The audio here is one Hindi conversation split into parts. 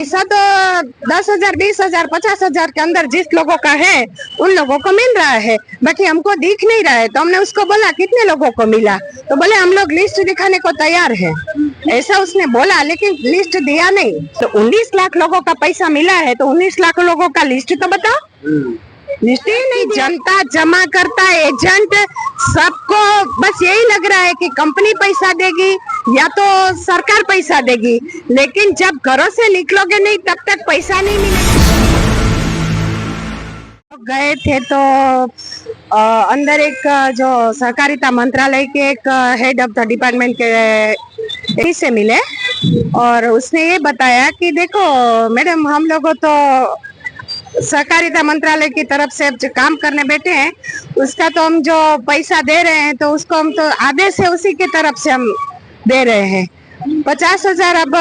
पैसा तो 10,000, 20,000, 50,000 के अंदर जिस लोगों का है उन लोगों को मिल रहा है, बाकी हमको दिख नहीं रहा है। तो हमने उसको बोला कितने लोगों को मिला, तो बोले हम लोग लिस्ट दिखाने को तैयार है, ऐसा उसने बोला, लेकिन लिस्ट दिया नहीं। तो 19 लाख लोगों का पैसा मिला है, तो 19 लाख लोगों का लिस्ट तो बताओ। लिस्ट ही नहीं, जनता जमा करता है, एजेंट, सबको बस यही लग रहा है कि कंपनी पैसा देगी या तो सरकार पैसा देगी, लेकिन जब घरों से निकलोगे नहीं तब तक पैसा नहीं मिलेगा। गए थे तो अंदर एक जो सहकारिता मंत्रालय के एक हेड ऑफ द डिपार्टमेंट के से मिले और उसने ये बताया कि देखो मैडम, हम लोगों तो सहकारिता मंत्रालय की तरफ से जो काम करने बैठे हैं उसका तो हम जो पैसा दे रहे हैं तो उसको हम तो आधे से उसी की तरफ से हम दे रहे हैं। 50,000 अब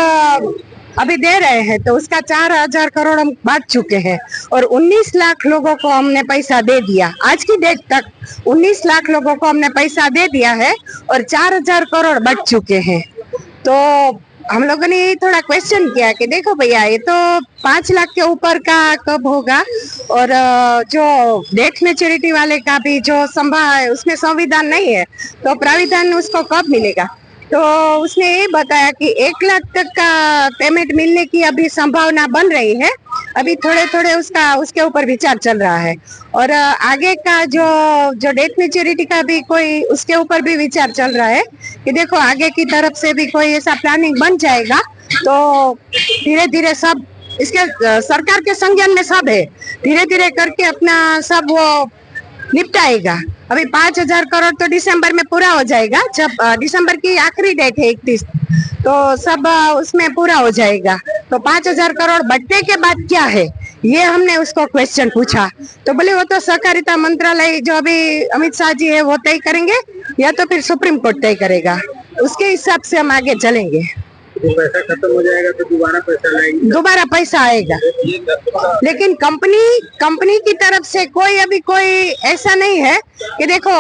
अभी दे रहे हैं, तो उसका 4,000 करोड़ हम बांट चुके हैं और 19 लाख लोगों को हमने पैसा दे दिया। आज की डेट तक 19 लाख लोगों को हमने पैसा दे दिया है और 4,000 करोड़ बच चुके हैं। तो हम लोगों ने थोड़ा क्वेश्चन किया कि देखो भैया, ये तो 5 लाख के ऊपर का कब होगा, और जो डेट मैच्योरिटी वाले का भी जो संभाल है उसमें संविधान नहीं है, तो प्राविधान उसको कब मिलेगा। तो उसने ये बताया कि 1 लाख तक का पेमेंट मिलने की अभी संभावना बन रही है, अभी थोड़े थोड़े उसके ऊपर विचार चल रहा है, और आगे का जो डेट मैच्योरिटी का भी कोई उसके ऊपर भी विचार चल रहा है कि देखो आगे की तरफ से भी कोई ऐसा प्लानिंग बन जाएगा तो धीरे धीरे सब इसके सरकार के संज्ञान में सब है, धीरे धीरे करके अपना सब वो निपटाएगा। अभी 5,000 करोड़ तो दिसंबर में पूरा हो जाएगा, जब दिसंबर की आखिरी डेट है 31, तो सब उसमें पूरा हो जाएगा। तो 5,000 करोड़ बटने के बाद क्या है, ये हमने उसको क्वेश्चन पूछा, तो बोले वो तो सहकारिता मंत्रालय जो अभी अमित शाह जी है वो तय करेंगे या तो फिर सुप्रीम कोर्ट तय करेगा, उसके हिसाब से हम आगे चलेंगे। तो पैसा खत्म हो जाएगा तो दोबारा पैसा लाएंगे, दोबारा पैसा आएगा, लेकिन कंपनी की तरफ से कोई ऐसा नहीं है कि देखो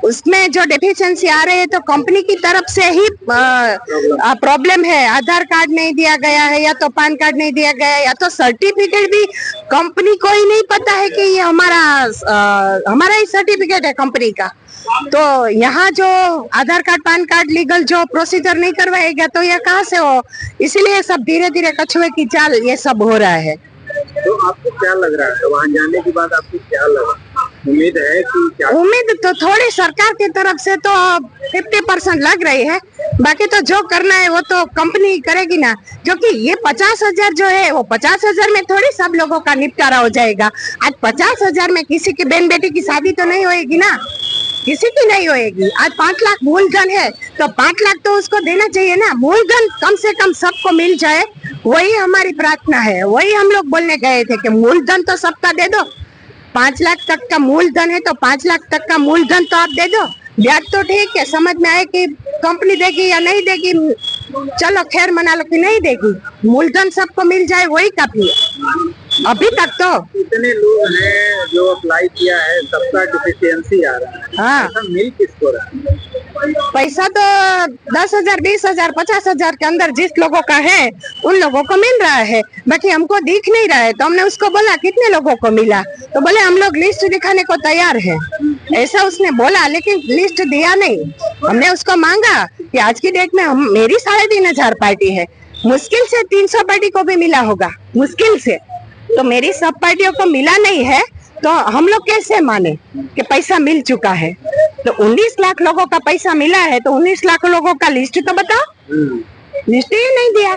उसमें जो डेफिशिएंसी आ रही है तो कंपनी की तरफ से ही प्रॉब्लम है। आधार कार्ड नहीं दिया गया है, या तो पैन कार्ड नहीं दिया गया है, या तो सर्टिफिकेट भी कंपनी को ही नहीं पता है कि ये हमारा ही सर्टिफिकेट है कंपनी का। तो यहाँ जो आधार कार्ड पैन कार्ड लीगल जो प्रोसीजर नहीं करवाएगा तो ये कहाँ से हो, इसीलिए सब धीरे धीरे कछुए की चाल ये सब हो रहा है। तो आपको क्या लग रहा है वहाँ जाने के बाद, आपको क्या लगा, उम्मीद है कि क्या? उम्मीद तो थोड़ी सरकार की तरफ से तो 50% लग रही है, बाकी तो जो करना है वो तो कंपनी करेगी ना, क्योंकि ये 50,000 जो है वो 50,000 में थोड़ी सब लोगों का निपटारा हो जाएगा। आज 50,000 में किसी की बहन बेटी की शादी तो नहीं होएगी ना, किसी की नहीं होएगी। आज 5 लाख मूलधन है तो 5 लाख तो उसको देना चाहिए ना, मूलधन कम से कम सबको मिल जाए, वही हमारी प्रार्थना है, वही हम लोग बोलने गए थे कि मूलधन तो सबका दे दो। 5 लाख तक का मूलधन है तो 5 लाख तक का मूलधन तो आप दे दो, ब्याज तो ठीक है, समझ में आए कि कंपनी देगी या नहीं देगी, चलो खैर मना लो कि नहीं देगी, मूलधन सबको मिल जाए वही काफी है। अभी तक तो इतने लोग हैं जो अप्लाई किया है, सबका डिफिशियंसी आ रहा है, हाँ, मिल किसको रहा है? पैसा तो 10,000, 20,000, 50,000 के अंदर जिस लोगों का है उन लोगों को मिल रहा है, बाकी हमको दिख नहीं रहा है। तो हमने उसको बोला कितने लोगों को मिला, तो बोले हम लोग लिस्ट दिखाने को तैयार है, ऐसा उसने बोला, लेकिन लिस्ट दिया नहीं। हमने उसको मांगा कि आज की डेट में मेरी 3,500 पार्टी है, मुश्किल से 300 पार्टी को भी मिला होगा, मुश्किल से, तो मेरी सब पार्टियों को मिला नहीं है, तो हम लोग कैसे माने कि पैसा मिल चुका है। तो 19 लाख लोगों का पैसा मिला है, तो 19 लाख लोगों का लिस्ट तो बताओ, लिस्ट ही नहीं दिया।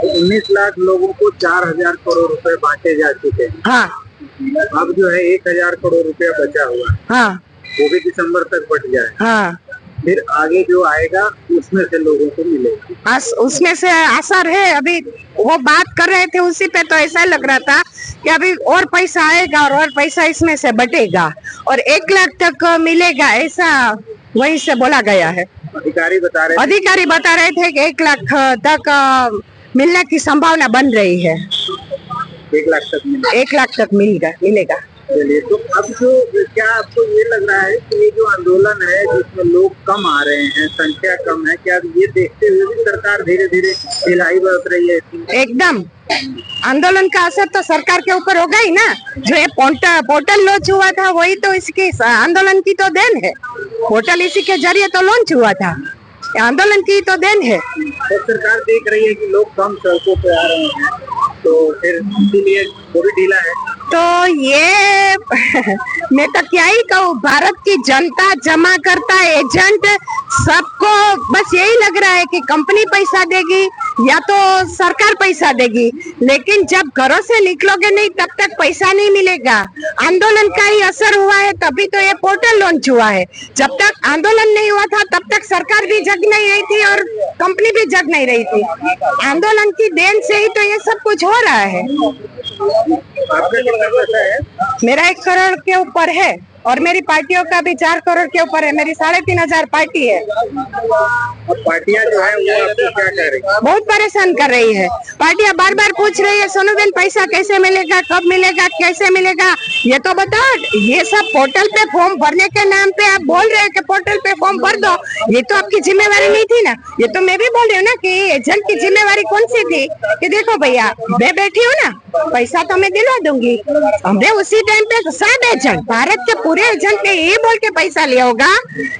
19 लाख लोगों को 4,000 करोड़ रुपए बांटे जा चुके हैं। हाँ, अब जो है 1,000 करोड़ रुपया बचा हुआ है, हाँ, वो भी दिसंबर तक बट जाए, हाँ, फिर आगे जो आएगा उसमें से लोगों को मिलेगा। उसमें से असर है। अभी वो बात कर रहे थे उसी पे, तो ऐसा लग रहा था कि अभी और पैसा आएगा और पैसा इसमें से बटेगा और 1 लाख तक मिलेगा, ऐसा वहीं से बोला गया है। अधिकारी बता रहे थे कि 1 लाख तक मिलने की संभावना बन रही है। 1 लाख तक 1 लाख तक मिलेगा। चलिए, तो अब जो क्या आपको ये लग रहा है कि ये जो आंदोलन है जिसमें लोग कम आ रहे हैं, संख्या कम है, क्या ये देखते हुए भी सरकार धीरे धीरे ढिलाई बरत रही है? एकदम आंदोलन का असर तो सरकार के ऊपर होगा ही ना। जो ये पोर्टल लॉन्च हुआ था वही तो इसकी आंदोलन की तो देन है। पोर्टल इसी के जरिए तो लॉन्च हुआ था, आंदोलन की तो देन है। तो सरकार देख रही है कि लोग कम सड़कों पे आ रहे हैं, तो फिर इसीलिए वो भी ढीला है। तो ये मैं तो क्या ही कहूँ, भारत की जनता, जमा करता एजेंट, सबको बस यही लग रहा है कि कंपनी पैसा देगी या तो सरकार पैसा देगी, लेकिन जब घरों से निकलोगे नहीं तब तक पैसा नहीं मिलेगा। आंदोलन का ही असर हुआ है, तभी तो ये पोर्टल लॉन्च हुआ है। जब तक आंदोलन नहीं हुआ था तब तक सरकार भी जग नहीं रही थी और कंपनी भी जग नहीं रही थी। आंदोलन की देन से ही तो ये सब कुछ हो रहा है। आपका कितना पैसा है? मेरा 1 करोड़ के ऊपर है और मेरी पार्टियों का भी 4 करोड़ के ऊपर है। मेरी 3,500 पार्टी है। और पार्टियां जो है वो आपको क्या कह रही है? बहुत परेशान कर रही है। पार्टियां बार बार पूछ रही है, सोनू बेन पैसा कैसे मिलेगा, कब मिलेगा, कैसे मिलेगा, ये तो बताओ। ये सब पोर्टल पे फॉर्म भरने के नाम पे आप बोल रहे हैं कि पोर्टल पे फॉर्म भर दो, ये तो आपकी जिम्मेवारी नहीं थी ना। ये तो मैं भी बोल रही हूँ ना कि एजेंट की जिम्मेवारी कौन सी थी कि देखो भैया मैं बैठी हूँ ना, पैसा तो मैं दिलवा दूंगी। हमने उसी टाइम पे सब एजेंट, भारत के पूरे एजेंट ने ये बोल के पैसा लिया होगा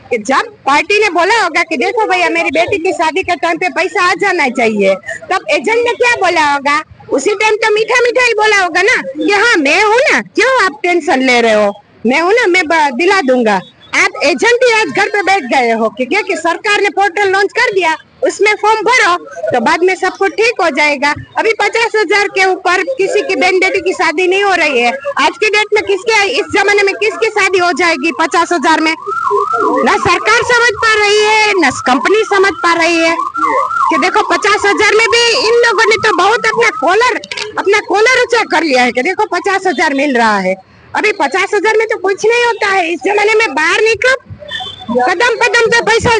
कि जब पार्टी ने बोला होगा कि देखो भैया मेरी बेटी की शादी के टाइम पे पैसा आ जाना चाहिए, तब एजेंट ने क्या बोला होगा? उसी टाइम तो मीठा मीठा ही बोला होगा ना कि हाँ मैं हूँ ना, क्यों आप टेंशन ले रहे हो, मैं हूँ ना, मैं दिला दूंगा। आप एजेंट ही आज घर पे बैठ गए हो कि क्या कि सरकार ने पोर्टल लॉन्च कर दिया, उसमें फॉर्म भरो तो बाद में सब कुछ ठीक हो जाएगा। अभी 50,000 के ऊपर किसी की बहन बेटी की शादी नहीं हो रही है। आज की डेट में किसके, इस जमाने में किसकी शादी हो जाएगी 50,000 में? ना सरकार समझ पा रही है ना कंपनी समझ पा रही है कि देखो 50,000 में भी इन लोगों ने तो बहुत अपना कॉलर ऊंचा कर लिया है कि देखो 50,000 मिल रहा है। अभी 50,000 में तो कुछ नहीं होता है। इस जमाने में बाहर निकलो, कदम कदम पे पैसा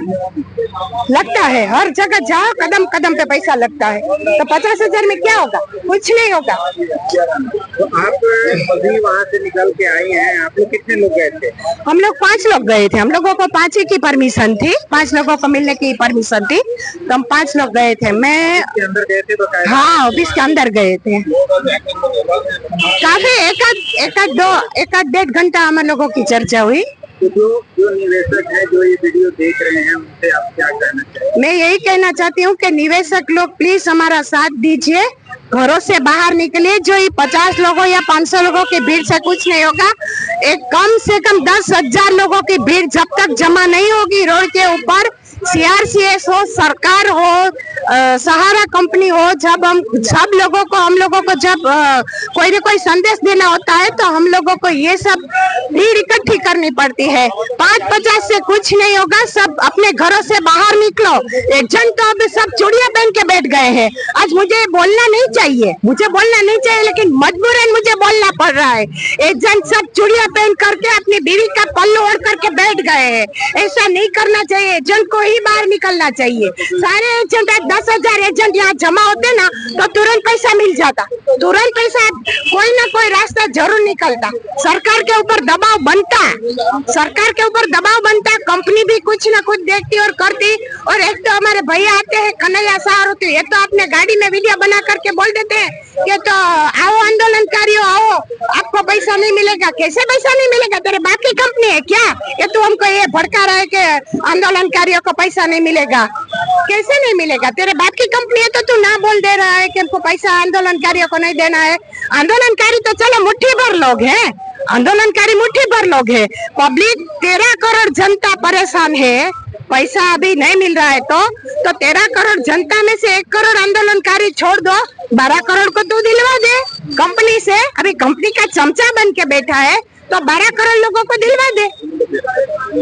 लगता है, हर जगह जाओ कदम कदम पे पैसा लगता है। तो 50,000 में क्या होगा? कुछ नहीं होगा। तो आप अभी वहाँ से निकल के आई हैं, आप लोग कितने लोग गए थे? हम लोग 5 लोग गए थे। हम लोगों को 5 ही की परमिशन थी, 5 लोगों को मिलने की परमिशन थी, तो हम 5 लोग गए थे। मैं के अंदर गए थे? तो हाँ ऑफिस के अंदर गए थे। काफी एक आध 1.5 घंटा हम लोगों की चर्चा हुई। तो जो निवेशक है जो ये वीडियो देख रहे हैं उनसे आप क्या कहना चाहेंगे? मैं यही कहना चाहती हूँ कि निवेशक लोग प्लीज हमारा साथ दीजिए, घरों से बाहर निकले। जो ये 50 लोगों या 500 लोगों की भीड़ से कुछ नहीं होगा। एक कम से कम 10,000 लोगों की भीड़ जब तक जमा नहीं होगी रोड के ऊपर, CRCS हो, सरकार हो, सहारा कंपनी हो, जब हम लोगों को जब कोई न कोई संदेश देना होता है तो हम लोगों को ये सब भीड़ इकट्ठी करनी पड़ती है। 5-50 से कुछ नहीं होगा। सब अपने घरों से बाहर निकलो। एजेंट तो अब सब चूड़ियां पहन के बैठ गए हैं। आज मुझे बोलना नहीं चाहिए, लेकिन मजबूरन मुझे बोलना पड़ रहा है। एजेंट सब चूड़ियां पहन करके अपनी बीवी का पल्लू ओढ़ करके बैठ गए हैं। ऐसा नहीं करना चाहिए, एजेंट को ही बाहर निकलना चाहिए। सारे एजेंट 10,000 एजेंट यहाँ जमा होते ना तो तुरंत पैसा मिल जाता, तुरंत पैसा कोई ना कोई रास्ता जरूर निकलता। सरकार के ऊपर दबाव बनता, कंपनी भी कुछ ना कुछ देखती और करती। और एक तो हमारे भैया आते हैं कन्हैया साहब, ये तो अपने गाड़ी में वीडियो बना करके बोल देते हैं कि तो आओ आंदोलनकारियों आओ, आपको पैसा नहीं मिलेगा। कैसे पैसा नहीं मिलेगा? तेरे बाप की कंपनी है क्या? ये तू हमको ये भड़का रहा है कि आंदोलनकारियों को पैसा नहीं मिलेगा। कैसे नहीं मिलेगा? तेरे बाप की कंपनी है तो तू ना बोल दे रहा है कि हमको पैसा आंदोलनकारियों को नहीं देना है। आंदोलनकारी तो चलो मुट्ठी भर लोग हैं, आंदोलनकारी मुट्ठी भर लोग हैं। पब्लिक 13 करोड़ जनता परेशान है, पैसा अभी नहीं मिल रहा है तो 13 करोड़ जनता में से 1 करोड़ आंदोलनकारी छोड़ दो, 12 करोड़ को तू दिलवा दे कंपनी से। अभी कंपनी का चमचा बन के बैठा है तो 12 करोड़ लोगों को दिलवा दे।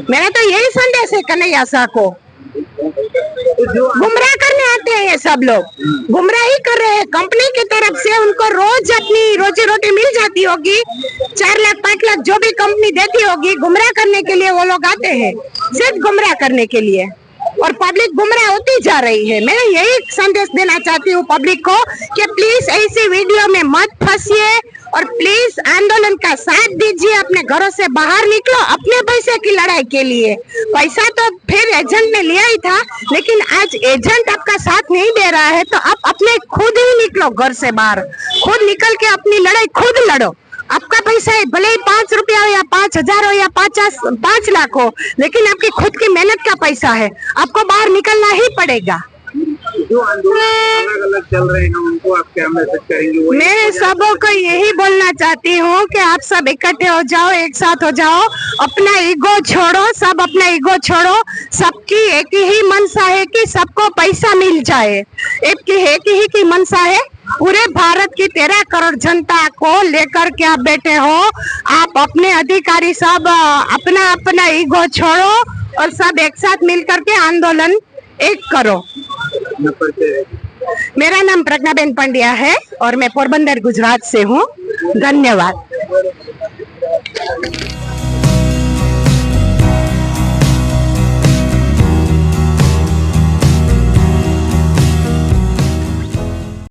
मेरा तो यही संदेश है कन्हैया शाह को। गुमराह करने आते हैं ये सब लोग, गुमराही कर रहे हैं। कंपनी की तरफ से उनको रोज अपनी रोजी रोटी मिल जाती होगी, 4 लाख 5 लाख जो भी कंपनी देती होगी। गुमराह करने के लिए वो लोग आते हैं, सिर्फ गुमराह करने के लिए, और पब्लिक गुमराह होती जा रही है। मैं यही संदेश देना चाहती हूँ पब्लिक को कि प्लीज ऐसी वीडियो में मत फंसिए और प्लीज आंदोलन का साथ दीजिए, अपने घरों से बाहर निकलो अपने पैसे की लड़ाई के लिए। पैसा तो फिर एजेंट ने लिया ही था, लेकिन आज एजेंट आपका साथ नहीं दे रहा है, तो आप अपने खुद ही निकलो घर से बाहर, खुद निकल के अपनी लड़ाई खुद लड़ो। आपका पैसा है, भले ही 5 रुपया हो या 5,000 हो या 5 लाख हो, लेकिन आपकी खुद की मेहनत का पैसा है, आपको बाहर निकलना ही पड़ेगा। जो आंदोलन अलग अलग चल रहे हैं उनको आप क्या मैसेज करेंगे? मैं सबों को यही बोलना चाहती हूँ कि आप सब इकट्ठे हो जाओ, एक साथ हो जाओ, अपना ईगो छोड़ो, सब अपना ईगो छोड़ो। सबकी एक ही मनसा है कि सबको पैसा मिल जाए, एक ही की मनसा है। पूरे भारत की 13 करोड़ जनता को लेकर के आप बैठे हो, आप अपने अधिकारी सब अपना अपना ईगो छोड़ो और सब एक साथ मिल करके आंदोलन एक करो। मेरा नाम प्रज्ञाबेन पंड्या है और मैं पोरबंदर गुजरात से हूँ। धन्यवाद।